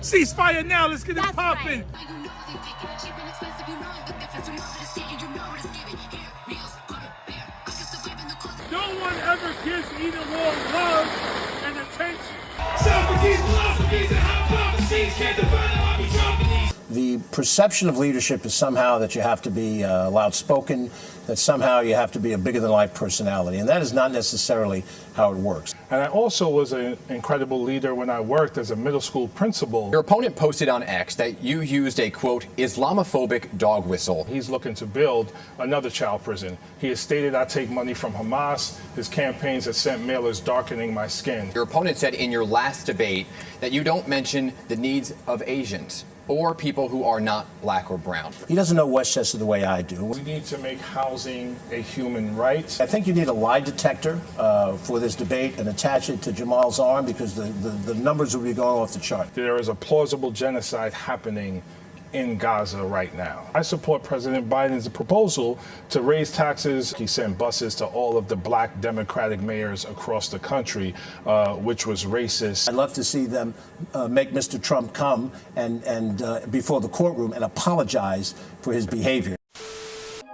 Ceasefire now, let's get it popping. No one ever gives either war love and attention. Socrates, philosophies, and hypotheses can't define how I be dropping these. The perception of leadership is somehow that you have to be loud-spoken, that somehow you have to be a bigger-than-life personality, and that is not necessarily how it works. And I also was an incredible leader when I worked as a middle school principal. Your opponent posted on X that you used a, quote, Islamophobic dog whistle. He's looking to build another child prison. He has stated I take money from Hamas. His campaigns have sent mailers darkening my skin. Your opponent said in your last debate that you don't mention the needs of Asians or people who are not black or brown. He doesn't know Westchester the way I do. We need to make housing a human right. I think you need a lie detector for this debate and attach it to Jamaal's arm, because the numbers will be going off the chart. There is a plausible genocide happening in Gaza right now. I support President Biden's proposal to raise taxes. He sent buses to all of the black Democratic mayors across the country, which was racist. I'd love to see them make Mr. Trump come and before the courtroom and apologize for his behavior.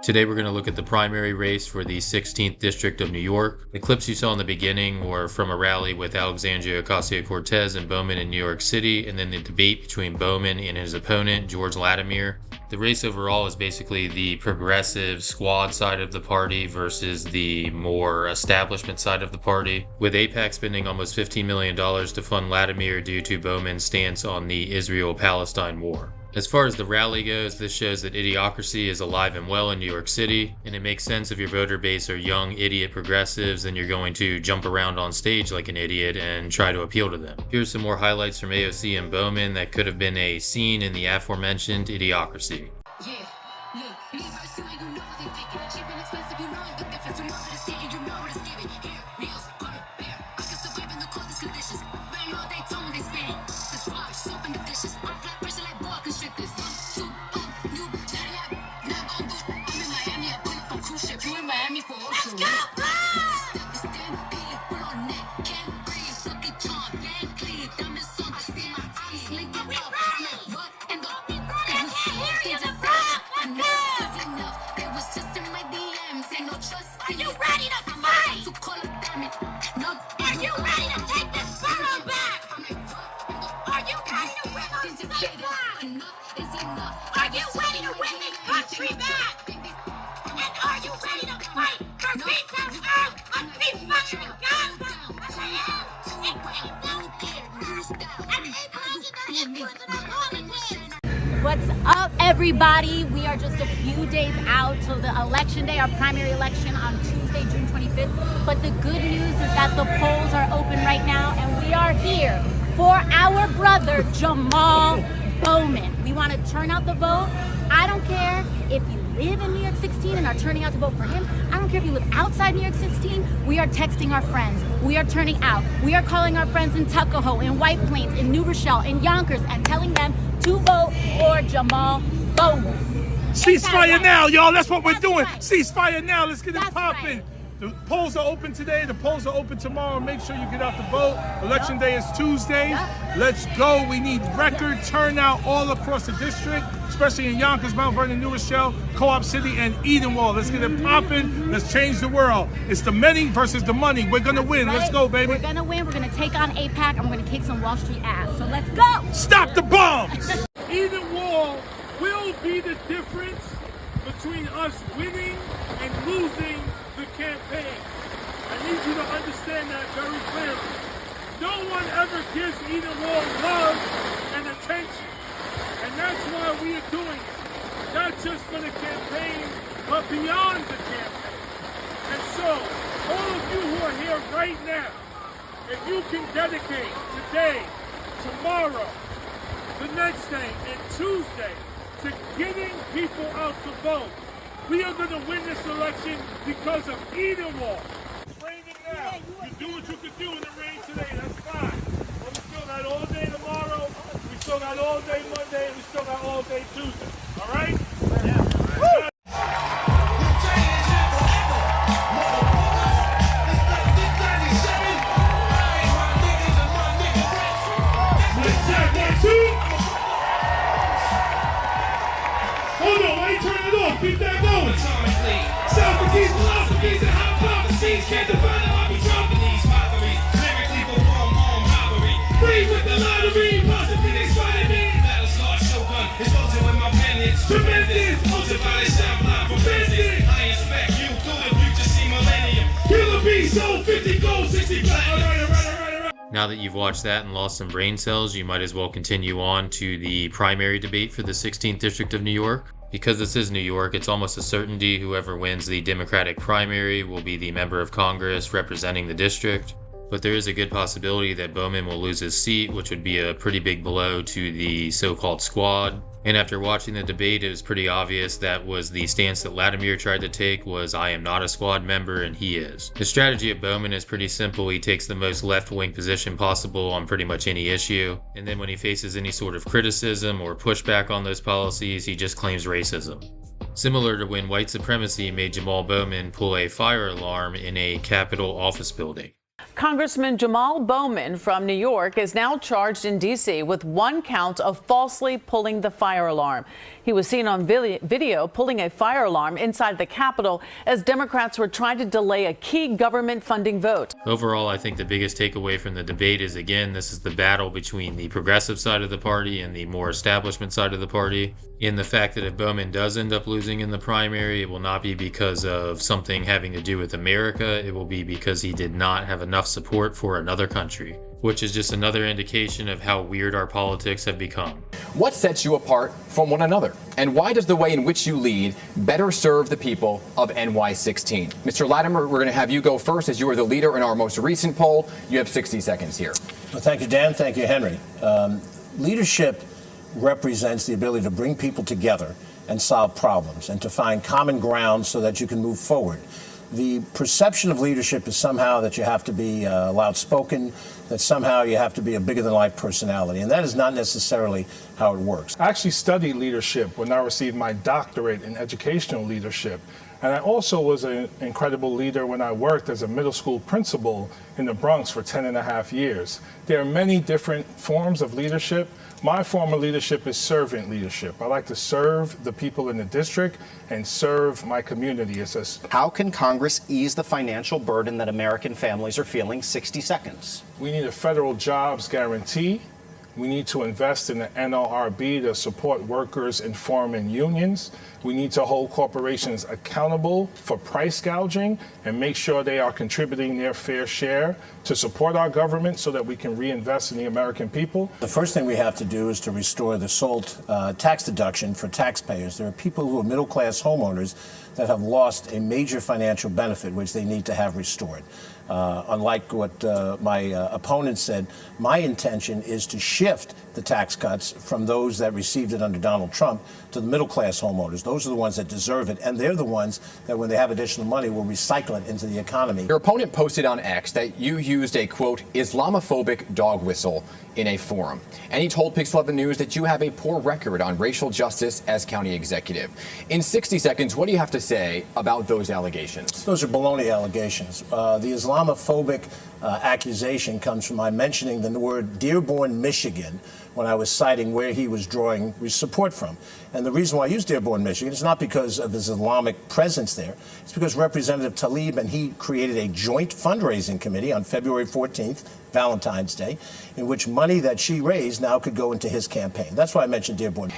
Today we're going to look at the primary race for the 16th District of New York. The clips you saw in the beginning were from a rally with Alexandria Ocasio-Cortez and Bowman in New York City, and then the debate between Bowman and his opponent, George Latimer. The race overall is basically the progressive squad side of the party versus the more establishment side of the party, with AIPAC spending almost $15 million to fund Latimer due to Bowman's stance on the Israel-Palestine war. As far as the rally goes, this shows that Idiocracy is alive and well in New York City, and it makes sense if your voter base are young, idiot progressives, then you're going to jump around on stage like an idiot and try to appeal to them. Here's some more highlights from AOC and Bowman that could have been a scene in the aforementioned Idiocracy. What's up, everybody? We are just a few days out till the election day, our primary election on Tuesday, June 25th. But the good news is that the polls are open right now, and we are here for our brother, Jamaal Bowman. We want to turn out the vote. I don't care if you live in New York 16 and are turning out to vote for him. I don't care if you live outside New York 16. We are texting our friends. We are turning out. We are calling our friends in Tuckahoe, in White Plains, in New Rochelle, in Yonkers, and telling them to vote for Jamaal Bowman. Ceasefire now, y'all. That's what we're doing. Right. Ceasefire now. Let's get it popping. Right. The polls are open today. The polls are open tomorrow. Make sure you get out to vote. Election day is Tuesday. Let's go. We need record turnout all across the district, especially in Yonkers, Mount Vernon, New Rochelle, Co-op City, and Edenwald. Let's get it popping. Let's change the world. It's the many versus the money. We're going to win. Right. Let's go, baby. We're going to win. We're going to take on AIPAC, and we're going to kick some Wall Street ass. So let's go. Stop the bombs. Edenwald will be the difference between us winning and losing the campaign. I need you to understand that very clearly. No one ever gives Edenwald love and attention. And that's why we are doing it. Not just for the campaign, but beyond the campaign. And so, all of you who are here right now, if you can dedicate today, tomorrow, the next day, and Tuesday to getting people out to vote, we are going to win this election because of Edenwald. It's raining now. You do what you can do in the rain today. That's fine. But we still got all day tomorrow. We still got all day Monday. And we still got all day Tuesday. All right? Yeah. Woo! One, two. can't define how I be dropping these mockeries. Lyrically perform armed robbery. Free with the lottery, possibly they spotted me. Battle scar shogun, explosive with my pen, it's tremendous. Ultraviolet sound blind for business. I inspect you through the future, see millennium. Killer B, sold 50 gold, 60 platinum. Now that you've watched that and lost some brain cells, you might as well continue on to the primary debate for the 16th District of New York. Because this is New York, it's almost a certainty whoever wins the Democratic primary will be the member of Congress representing the district. But there is a good possibility that Bowman will lose his seat, which would be a pretty big blow to the so-called squad. And after watching the debate, it was pretty obvious that was the stance that Latimer tried to take was, I am not a squad member, and he is. The strategy of Bowman is pretty simple. He takes the most left-wing position possible on pretty much any issue. And then when he faces any sort of criticism or pushback on those policies, he just claims racism. Similar to when white supremacy made Jamaal Bowman pull a fire alarm in a Capitol office building. Congressman Jamaal Bowman from New York is now charged in D.C. with one count of falsely pulling the fire alarm. He was seen on video pulling a fire alarm inside the Capitol as Democrats were trying to delay a key government funding vote. Overall, I think the biggest takeaway from the debate is, again, this is the battle between the progressive side of the party and the more establishment side of the party. In the fact that if Bowman does end up losing in the primary, it will not be because of something having to do with America. It will be because he did not have enough support for another country, which is just another indication of how weird our politics have become. What sets you apart from one another? And why does the way in which you lead better serve the people of NY-16? Mr. Latimer, we're going to have you go first as you are the leader in our most recent poll. You have 60 seconds here. Well, thank you, Dan. Thank you, Henry. Leadership represents the ability to bring people together and solve problems and to find common ground so that you can move forward. The perception of leadership is somehow that you have to be loud-spoken, that somehow you have to be a bigger-than-life personality, and that is not necessarily how it works. I actually studied leadership when I received my doctorate in educational leadership. And I also was an incredible leader when I worked as a middle school principal in the Bronx for 10.5 years. There are many different forms of leadership. My form of leadership is servant leadership. I like to serve the people in the district and serve my community. How can Congress ease the financial burden that American families are feeling? 60 seconds. We need a federal jobs guarantee. We need to invest in the NLRB to support workers and foreman unions. We need to hold corporations accountable for price gouging and make sure they are contributing their fair share to support our government so that we can reinvest in the American people. The first thing we have to do is to restore the SALT tax deduction for taxpayers. There are people who are middle-class homeowners that have lost a major financial benefit, which they need to have restored. Unlike what my opponent said, my intention is to shift the tax cuts from those that received it under Donald Trump to the middle-class homeowners. Those are the ones that deserve it, and they're the ones that, when they have additional money, will recycle it into the economy. Your opponent posted on X that you used a, quote, Islamophobic dog whistle in a forum. And he told Pix 11 News that you have a poor record on racial justice as county executive. In 60 seconds, what do you have to say about those allegations? Those are baloney allegations. The Islamophobic accusation comes from my mentioning the word Dearborn, Michigan, when I was citing where he was drawing support from. And the reason why I use Dearborn, Michigan is not because of his Islamic presence there. It's because Representative Tlaib and he created a joint fundraising committee on February 14th, Valentine's Day, in which money that she raised now could go into his campaign. That's why I mentioned Dearborn.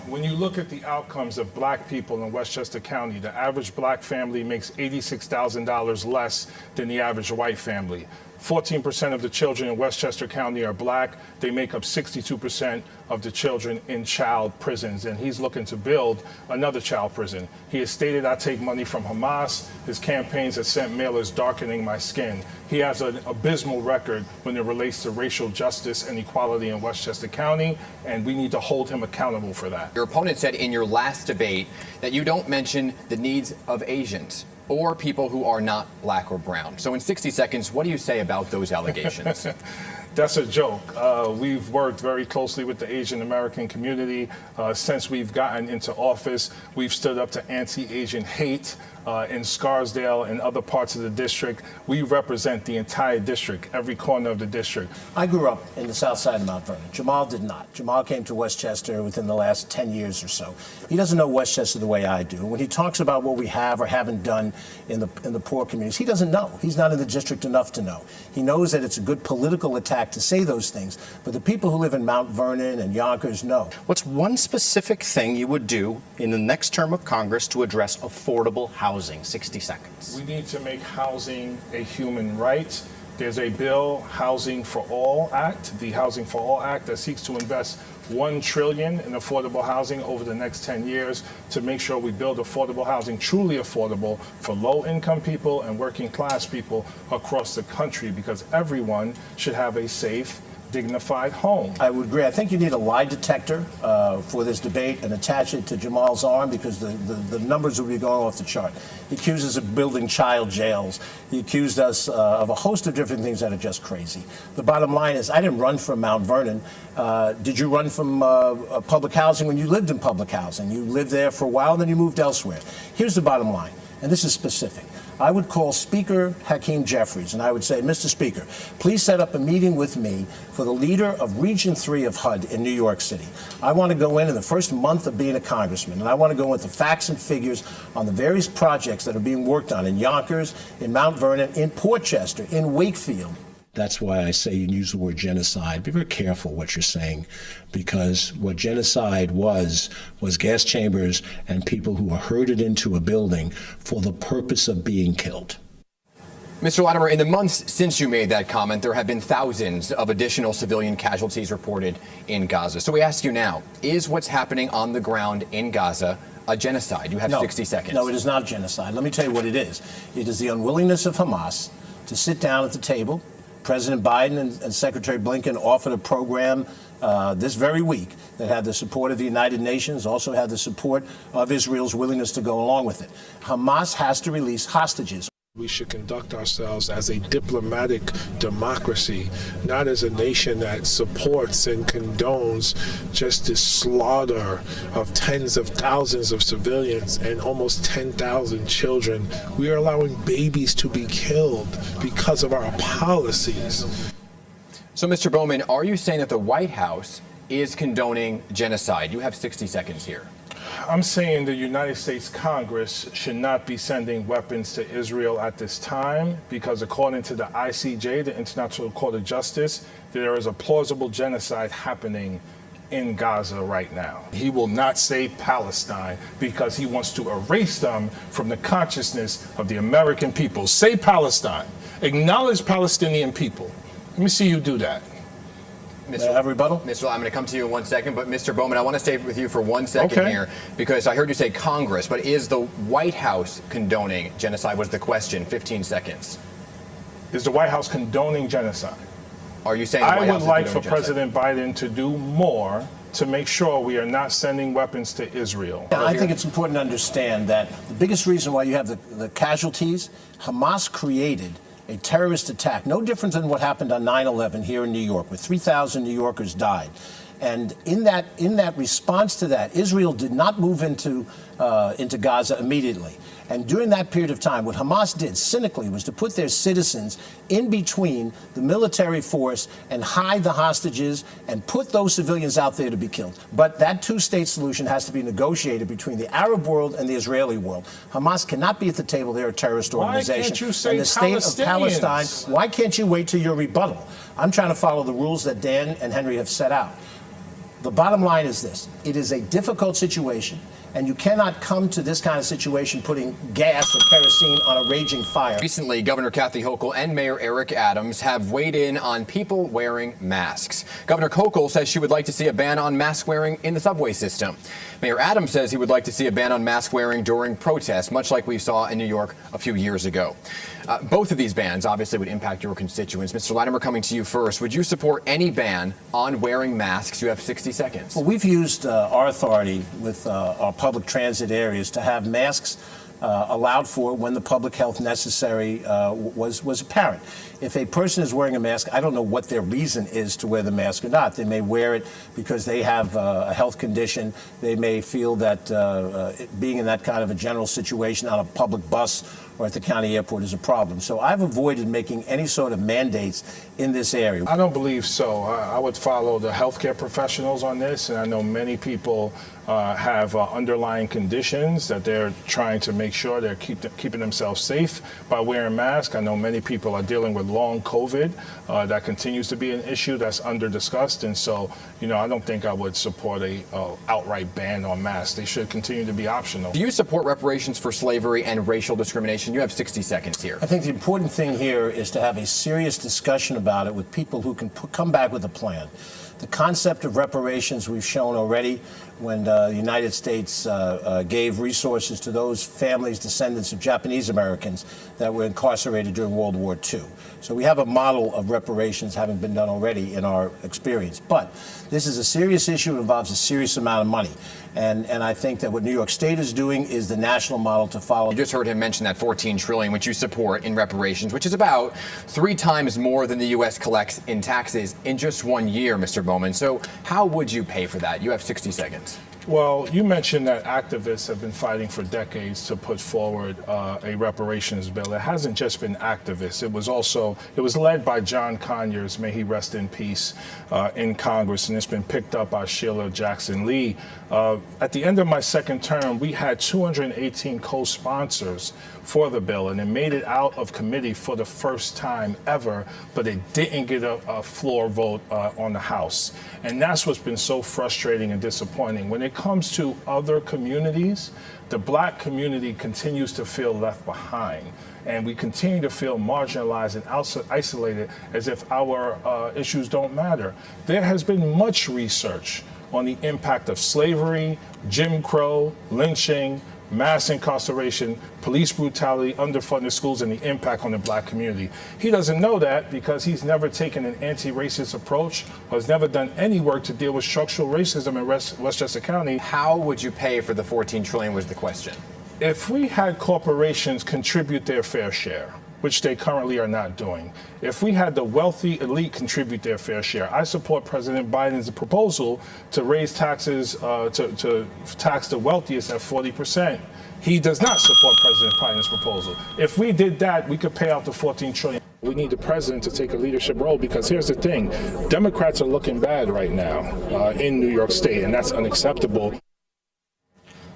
When you look at the outcomes of black people in Westchester County, the average black family makes $86,000 less than the average white family. 14% of the children in Westchester County are black. They make up 62% of the children in child prisons, and he's looking to build another child prison. He has stated, I take money from Hamas. His campaigns have sent mailers darkening my skin. He has an abysmal record when it relates to racial justice and equality in Westchester County, and we need to hold him accountable for that. Your opponent said in your last debate that you don't mention the needs of Asians or people who are not black or brown. So in 60 seconds, what do you say about those allegations? That's a joke. We've worked very closely with the Asian American community since we've gotten into office. We've stood up to anti-Asian hate in Scarsdale and other parts of the district. We represent the entire district, every corner of the district. I grew up in the south side of Mount Vernon. Jamaal did not. Jamaal came to Westchester within the last 10 years or so. He doesn't know Westchester the way I do. When he talks about what we have or haven't done in the poor communities, he doesn't know. He's not in the district enough to know. He knows that it's a good political attack to say those things, but the people who live in Mount Vernon and Yonkers know. What's one specific thing you would do in the next term of Congress to address affordable housing? 60 seconds. We need to make housing a human right. There's a bill, Housing for All Act, the Housing for All Act, that seeks to invest $1 trillion in affordable housing over the next 10 years to make sure we build affordable housing, truly affordable for low-income people and working-class people across the country, because everyone should have a safe, dignified home. I would agree. I think you need a lie detector for this debate and attach it to Jamaal's arm, because the numbers will be going off the chart. He accuses us of building child jails. He accused us of a host of different things that are just crazy. The bottom line is, I didn't run from Mount Vernon. Did you run from public housing when you lived in public housing? You lived there for a while, and then you moved elsewhere. Here's the bottom line, and this is specific. I would call Speaker Hakeem Jeffries, and I would say, Mr. Speaker, please set up a meeting with me for the leader of Region 3 of HUD in New York City. I want to go in the first month of being a congressman, and I want to go into facts and figures on the various projects that are being worked on in Yonkers, in Mount Vernon, in Portchester, in Wakefield. That's why I say you use the word genocide. Be very careful what you're saying, because what genocide was gas chambers and people who were herded into a building for the purpose of being killed. Mr. Latimer, in the months since you made that comment, there have been thousands of additional civilian casualties reported in Gaza. So we ask you now, is what's happening on the ground in Gaza a genocide? You have 60 seconds. No, it is not genocide. Let me tell you what it is. It is the unwillingness of Hamas to sit down at the table. President Biden and Secretary Blinken offered a program this very week that had the support of the United Nations, also had the support of Israel's willingness to go along with it. Hamas has to release hostages. We should conduct ourselves as a diplomatic democracy, not as a nation that supports and condones just this slaughter of tens of thousands of civilians and almost 10,000 children. We are allowing babies to be killed because of our policies. So, Mr. Bowman, are you saying that the White House is condoning genocide? You have 60 seconds here. I'm saying the United States Congress should not be sending weapons to Israel at this time, because according to the ICJ, the International Court of Justice, there is a plausible genocide happening in Gaza right now. He will not save Palestine because he wants to erase them from the consciousness of the American people. Say Palestine. Acknowledge Palestinian people. Let me see you do that. Have rebuttal? Mr. I'm going to come to you in 1 second, but Mr. Bowman, I want to stay with you for 1 second here, because I heard you say Congress, but is the White House condoning genocide was the question. 15 seconds. Is the White House condoning genocide? Are you saying the White House is I would like for genocide? President Biden to do more to make sure we are not sending weapons to Israel. I think it's important to understand that the biggest reason why you have the casualties, Hamas created a terrorist attack, no different than what happened on 9/11 here in New York, where 3,000 New Yorkers died. And in that response to that, Israel did not move into Gaza immediately. And during that period of time, what Hamas did cynically was to put their citizens in between the military force and hide the hostages and put those civilians out there to be killed. But that two-state solution has to be negotiated between the Arab world and the Israeli world. Hamas cannot be at the table. They're a terrorist organization. Why can't you say and the state of Palestine, why can't you wait till your rebuttal? I'm trying to follow the rules that Dan and Henry have set out. The bottom line is this. It is a difficult situation, and you cannot come to this kind of situation putting gas or kerosene on a raging fire. Recently, Governor Kathy Hochul and Mayor Eric Adams have weighed in on people wearing masks. Governor Hochul says she would like to see a ban on mask wearing in the subway system. Mayor Adams says he would like to see a ban on mask wearing during protests, much like we saw in New York a few years ago. Both of these bans obviously would impact your constituents. Mr. Latimer, coming to you first. Would you support any ban on wearing masks? You have 60 seconds. Well, we've used our authority with our public transit areas to have masks allowed for when the public health necessary was apparent. If a person is wearing a mask, I don't know what their reason is to wear the mask or not. They may wear it because they have a health condition. They may feel that being in that kind of a general situation on a public bus or at the county airport is a problem. So I've avoided making any sort of mandates in this area. I don't believe so. I would follow the healthcare professionals on this, and I know many people have underlying conditions that they're trying to make sure they're keeping themselves safe by wearing masks. I know many people are dealing with long COVID. That continues to be an issue that's under discussed, and so, you know, I don't think I would support a outright ban on masks. They should continue to be optional. Do you support reparations for slavery and racial discrimination? You have 60 seconds here. I think the important thing here is to have a serious discussion about it with people who can come back with a plan. The concept of reparations we've shown already when the United States gave resources to those families, descendants of Japanese Americans that were incarcerated during World War II. So we have a model of reparations having been done already in our experience. But this is a serious issue. It involves a serious amount of money. And I think that what New York State is doing is the national model to follow. You just heard him mention that $14 trillion, which you support in reparations, which is about 3 times more than the U.S. collects in taxes in just 1 year, Mr. Bowman. So how would you pay for that? You have 60 seconds. Well, you mentioned that activists have been fighting for decades to put forward a reparations bill. It hasn't just been activists. It was led by John Conyers, may he rest in peace, in Congress, and it's been picked up by Sheila Jackson Lee. At the end of my second term, we had 218 co-sponsors for the bill, and it made it out of committee for the first time ever, but it didn't get a floor vote on the House. And that's what's been so frustrating and disappointing. When it comes to other communities, the black community continues to feel left behind. And we continue to feel marginalized and isolated as if our issues don't matter. There has been much research on the impact of slavery, Jim Crow, lynching, mass incarceration, police brutality, underfunded schools, and the impact on the black community. He doesn't know that because he's never taken an anti-racist approach or has never done any work to deal with structural racism in Westchester County. How would you pay for the $14 trillion was the question. If we had corporations contribute their fair share, which they currently are not doing. If we had the wealthy elite contribute their fair share, I support President Biden's proposal to raise taxes, to tax the wealthiest at 40%. He does not support President Biden's proposal. If we did that, we could pay out the $14 trillion. We need the president to take a leadership role because here's the thing, Democrats are looking bad right now in New York State, and that's unacceptable.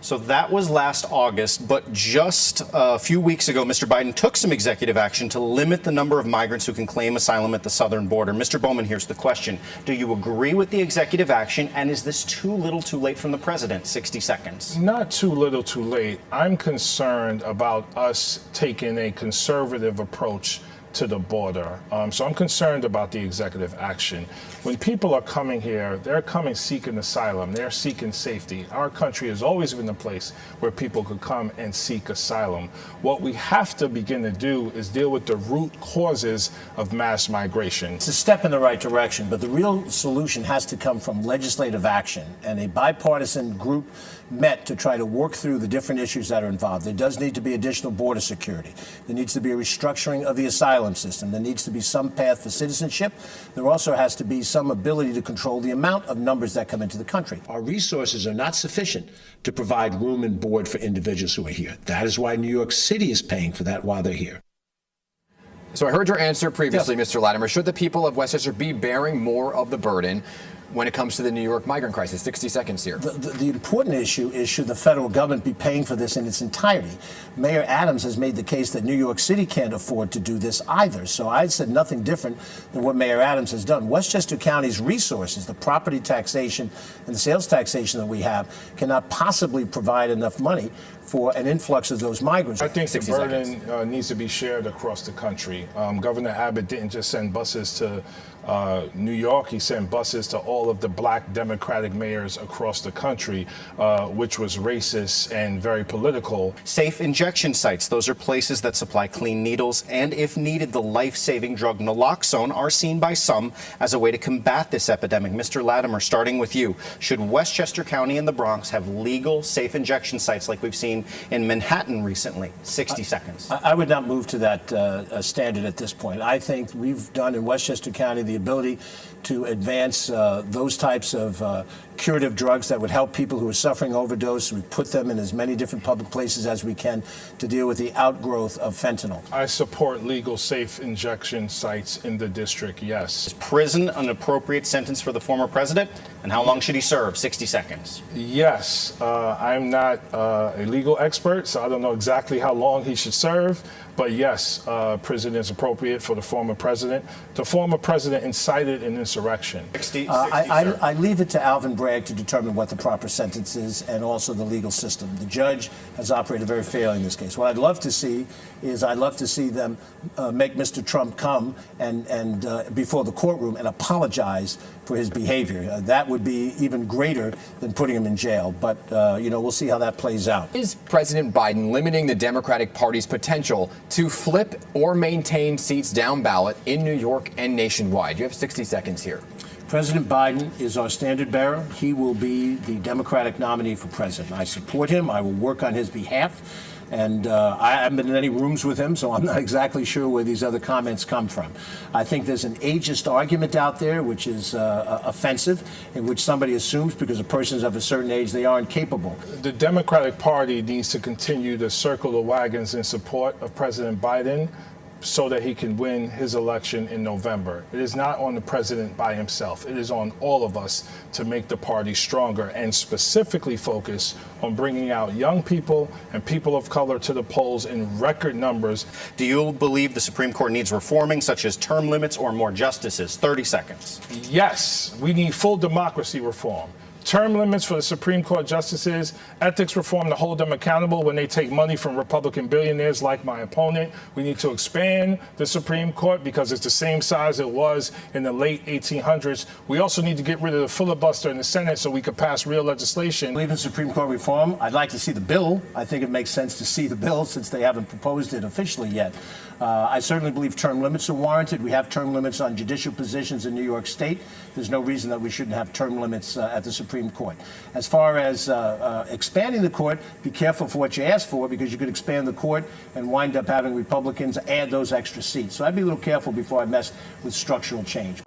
So that was last August, but just a few weeks ago, Mr. Biden took some executive action to limit the number of migrants who can claim asylum at the southern border. Mr. Bowman, here's the question. Do you agree with the executive action, and is this too little too late from the president? 60 seconds. Not too little too late. I'm concerned about us taking a conservative approach to the border. So I'm concerned about the executive action. When people are coming here, they're coming seeking asylum. They're seeking safety. Our country has always been a place where people could come and seek asylum. What we have to begin to do is deal with the root causes of mass migration. It's a step in the right direction, but the real solution has to come from legislative action, and a bipartisan group met to try to work through the different issues that are involved. There does need to be additional border security. There needs to be a restructuring of the asylum system. There needs to be some path for citizenship. There also has to be some ability to control the amount of numbers that come into the country. Our resources are not sufficient to provide room and board for individuals who are here. That is why New York City is paying for that while they're here. So I heard your answer previously, Mr. Latimer. Should the people of Westchester be bearing more of the burden when it comes to the New York migrant crisis? 60 seconds here. The important issue is, should the federal government be paying for this in its entirety? Mayor Adams has made the case that New York City can't afford to do this either. So I said nothing different than what Mayor Adams has done. Westchester County's resources, the property taxation and the sales taxation that we have, cannot possibly provide enough money for an influx of those migrants. I think the burden needs to be shared across the country. Governor Abbott didn't just send buses to New York. He sent buses to all of the black Democratic mayors across the country, which was racist and very political. Safe injection sites. Those are places that supply clean needles and, if needed, the life-saving drug naloxone are seen by some as a way to combat this epidemic. Mr. Latimer, starting with you, should Westchester County and the Bronx have legal safe injection sites like we've seen shooting in Manhattan recently. 60 seconds. I would not move to that standard at this point. I think we've done in Westchester County the ability to advance those types of curative drugs that would help people who are suffering overdose. We put them in as many different public places as we can to deal with the outgrowth of fentanyl. I support legal, safe injection sites in the district, yes. Is prison an appropriate sentence for the former president? And how long should he serve? 60 seconds. Yes. I'm not a legal expert, so I don't know exactly how long he should serve. But yes, prison is appropriate for the former president. The former president incited an insurrection. 60 I leave it to Alvin Bragg to determine what the proper sentence is and also the legal system. The judge has operated very fairly in this case. What I'd love to see is them make Mr. Trump come and before the courtroom and apologize for his behavior. That would be even greater than putting him in jail. But, we'll see how that plays out. Is President Biden limiting the Democratic Party's potential to flip or maintain seats down ballot in New York and nationwide? You have 60 seconds here. President Biden is our standard bearer. He will be the Democratic nominee for president. I support him. I will work on his behalf. And I haven't been in any rooms with him, so I'm not exactly sure where these other comments come from. I think there's an ageist argument out there which is offensive, in which somebody assumes because a person is of a certain age they aren't capable. The Democratic Party needs to continue to circle the wagons in support of President Biden so that he can win his election in November. It is not on the president by himself. It is on all of us to make the party stronger and specifically focus on bringing out young people and people of color to the polls in record numbers. Do you believe the Supreme Court needs reforming, such as term limits or more justices? 30 seconds. Yes, we need full democracy reform. Term limits for the Supreme Court justices, ethics reform to hold them accountable when they take money from Republican billionaires like my opponent. We need to expand the Supreme Court because it's the same size it was in the late 1800s. We also need to get rid of the filibuster in the Senate so we could pass real legislation. I believe in Supreme Court reform. I'd like to see the bill. I think it makes sense to see the bill since they haven't proposed it officially yet. I certainly believe term limits are warranted. We have term limits on judicial positions in New York State. There's no reason that we shouldn't have term limits at the Supreme Court. As far as expanding the court, be careful for what you ask for because you could expand the court and wind up having Republicans add those extra seats. So I'd be a little careful before I mess with structural change.